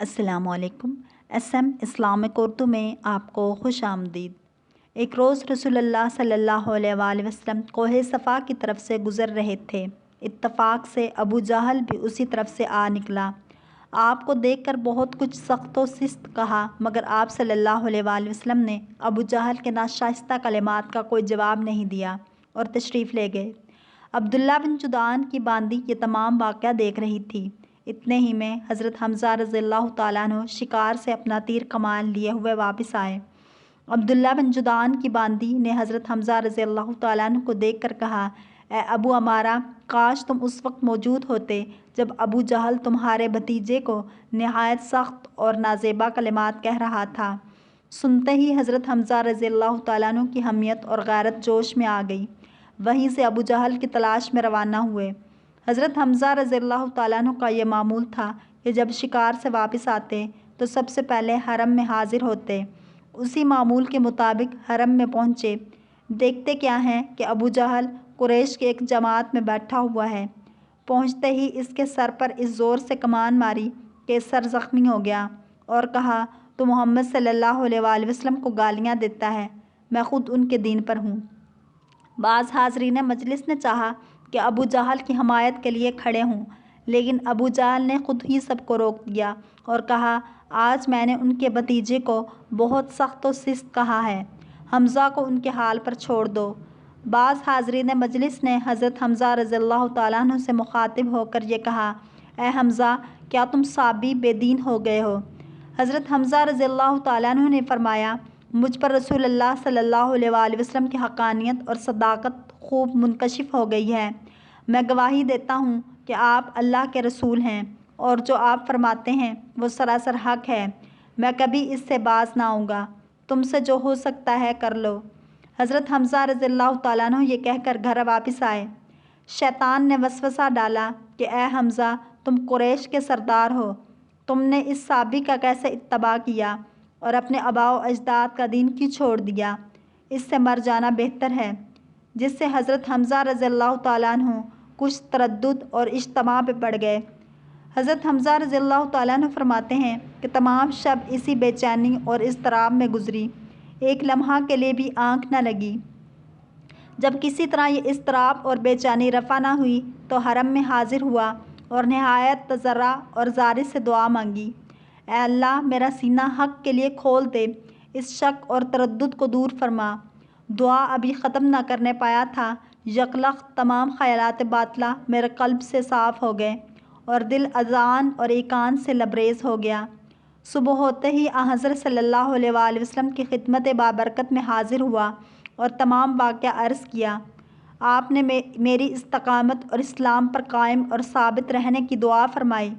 السلام علیکم۔ SM Islamic Urdu میں آپ کو خوش آمدید۔ ایک روز رسول اللہ صلی اللہ علیہ وآلہ وسلم کوہ صفا کی طرف سے گزر رہے تھے۔ اتفاق سے ابو جہل بھی اسی طرف سے آ نکلا۔ آپ کو دیکھ کر بہت کچھ سخت و سست کہا، مگر آپ صلی اللہ علیہ وآلہ وسلم نے ابو جہل کے ناشائستہ کلمات کا کوئی جواب نہیں دیا اور تشریف لے گئے۔ عبداللہ بن جدعان کی باندی یہ تمام واقعہ دیکھ رہی تھی۔ اتنے ہی میں حضرت حمزہ رضی اللہ تعالیٰ عنہ شکار سے اپنا تیر کمان لیے ہوئے واپس آئے۔ عبداللہ بن جدعان کی باندی نے حضرت حمزہ رضی اللہ تعالیٰ عنہ کو دیکھ کر کہا، اے ابو عمارہ، کاش تم اس وقت موجود ہوتے جب ابو جہل تمہارے بھتیجے کو نہایت سخت اور نازیبا کلمات کہہ رہا تھا۔ سنتے ہی حضرت حمزہ رضی اللہ تعالیٰ عنہ کی حمیت اور غیرت جوش میں آ گئی۔ وہیں سے ابو جہل کی تلاش میں روانہ ہوئے۔ حضرت حمزہ رضی اللہ تعالیٰ عنہ کا یہ معمول تھا کہ جب شکار سے واپس آتے تو سب سے پہلے حرم میں حاضر ہوتے۔ اسی معمول کے مطابق حرم میں پہنچے۔ دیکھتے کیا ہیں کہ ابو جہل قریش کے ایک جماعت میں بیٹھا ہوا ہے۔ پہنچتے ہی اس کے سر پر اس زور سے کمان ماری کہ سر زخمی ہو گیا اور کہا، تو محمد صلی اللہ علیہ وآلہ وسلم کو گالیاں دیتا ہے، میں خود ان کے دین پر ہوں۔ بعض حاضرین مجلس نے چاہا کہ ابو جہل کی حمایت کے لیے کھڑے ہوں، لیکن ابو جہل نے خود ہی سب کو روک دیا اور کہا، آج میں نے ان کے بھتیجے کو بہت سخت و سست کہا ہے، حمزہ کو ان کے حال پر چھوڑ دو۔ بعض حاضرین مجلس نے حضرت حمزہ رضی اللہ تعالیٰ عنہ سے مخاطب ہو کر یہ کہا، اے حمزہ، کیا تم صابی بے دین ہو گئے ہو؟ حضرت حمزہ رضی اللہ تعالیٰ عنہ نے فرمایا، مجھ پر رسول اللہ صلی اللہ علیہ وآلہ وسلم کی حقانیت اور صداقت خوب منکشف ہو گئی ہے۔ میں گواہی دیتا ہوں کہ آپ اللہ کے رسول ہیں اور جو آپ فرماتے ہیں وہ سراسر حق ہے۔ میں کبھی اس سے باز نہ آؤں گا۔ تم سے جو ہو سکتا ہے کر لو۔ حضرت حمزہ رضی اللہ تعالیٰ عنہ یہ کہہ کر گھر واپس آئے۔ شیطان نے وسوسہ ڈالا کہ اے حمزہ، تم قریش کے سردار ہو، تم نے اس صحابی کا کیسے اتباع کیا اور اپنے آباء و اجداد کا دین کیوں چھوڑ دیا؟ اس سے مر جانا بہتر ہے۔ جس سے حضرت حمزہ رضی اللہ تعالیٰ عنہ کچھ تردد اور اجتماع پہ پڑ گئے۔ حضرت حمزہ رضی اللہ تعالیٰ عنہ فرماتے ہیں کہ تمام شب اسی بے چینی اور اضطراب میں گزری، ایک لمحہ کے لیے بھی آنکھ نہ لگی۔ جب کسی طرح یہ اضطراب اور بے چینی رفع نہ ہوئی تو حرم میں حاضر ہوا اور نہایت تضرع اور زاری سے دعا مانگی، اے اللہ، میرا سینہ حق کے لیے کھول دے، اس شک اور تردد کو دور فرما۔ دعا ابھی ختم نہ کرنے پایا تھا، یکلخت تمام خیالات باطلہ میرے قلب سے صاف ہو گئے اور دل اذعان اور ایقان سے لبریز ہو گیا۔ صبح ہوتے ہی حضرت صلی اللہ علیہ وآلہ وسلم کی خدمت بابرکت میں حاضر ہوا اور تمام واقعہ عرض کیا۔ آپ نے میری استقامت اور اسلام پر قائم اور ثابت رہنے کی دعا فرمائی۔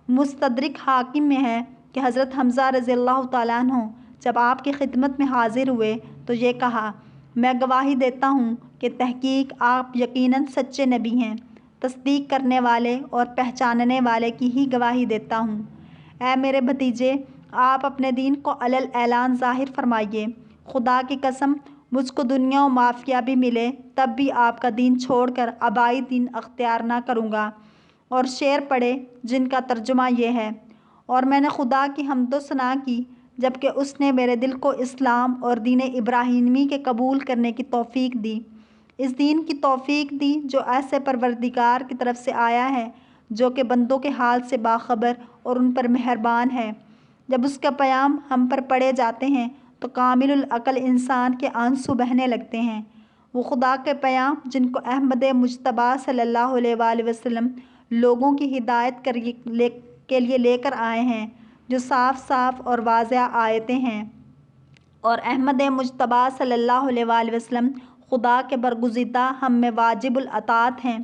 مستدرک حاکم میں ہے کہ حضرت حمزہ رضی اللہ تعالیٰ عنہ جب آپ کی خدمت میں حاضر ہوئے تو یہ کہا، میں گواہی دیتا ہوں کہ تحقیق آپ یقیناً سچے نبی ہیں، تصدیق کرنے والے اور پہچاننے والے کی ہی گواہی دیتا ہوں۔ اے میرے بھتیجے، آپ اپنے دین کو علی الاعلان ظاہر فرمائیے۔ خدا کی قسم، مجھ کو دنیا و مافیہ بھی ملے تب بھی آپ کا دین چھوڑ کر آبائی دین اختیار نہ کروں گا۔ اور شعر پڑھے جن کا ترجمہ یہ ہے، اور میں نے خدا کی حمد و ثنا کی جبکہ اس نے میرے دل کو اسلام اور دین ابراہیمی کے قبول کرنے کی توفیق دی، اس دین کی توفیق دی جو ایسے پروردگار کی طرف سے آیا ہے جو کہ بندوں کے حال سے باخبر اور ان پر مہربان ہے۔ جب اس کا پیام ہم پر پڑھے جاتے ہیں تو کامل العقل انسان کے آنسو بہنے لگتے ہیں۔ وہ خدا کے پیام جن کو احمد مجتبیٰ صلی اللہ علیہ وآلہ وسلم لوگوں کی ہدایت کے لیے لے کر آئے ہیں، جو صاف صاف اور واضح آیتیں ہیں، اور احمد مجتبیٰ صلی اللہ علیہ وآلہ وسلم خدا کے برگزیدہ ہم میں واجب الاطاعت ہیں۔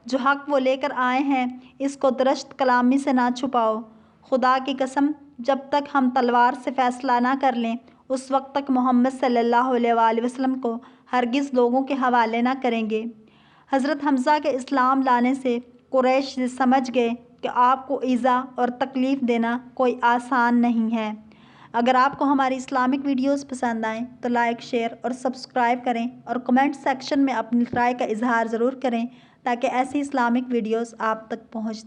جو حق وہ لے کر آئے ہیں اس کو درست کلامی سے نہ چھپاؤ۔ خدا کی قسم، جب تک ہم تلوار سے فیصلہ نہ کر لیں اس وقت تک محمد صلی اللہ علیہ وآلہ وسلم کو ہرگز لوگوں کے حوالے نہ کریں گے۔ حضرت حمزہ کے اسلام لانے سے قریش سمجھ گئے کہ آپ کو ایذا اور تکلیف دینا کوئی آسان نہیں ہے۔ اگر آپ کو ہماری اسلامک ویڈیوز پسند آئیں تو لائک، شیئر اور سبسکرائب کریں اور کمنٹ سیکشن میں اپنی رائے کا اظہار ضرور کریں تاکہ ایسی اسلامک ویڈیوز آپ تک پہنچ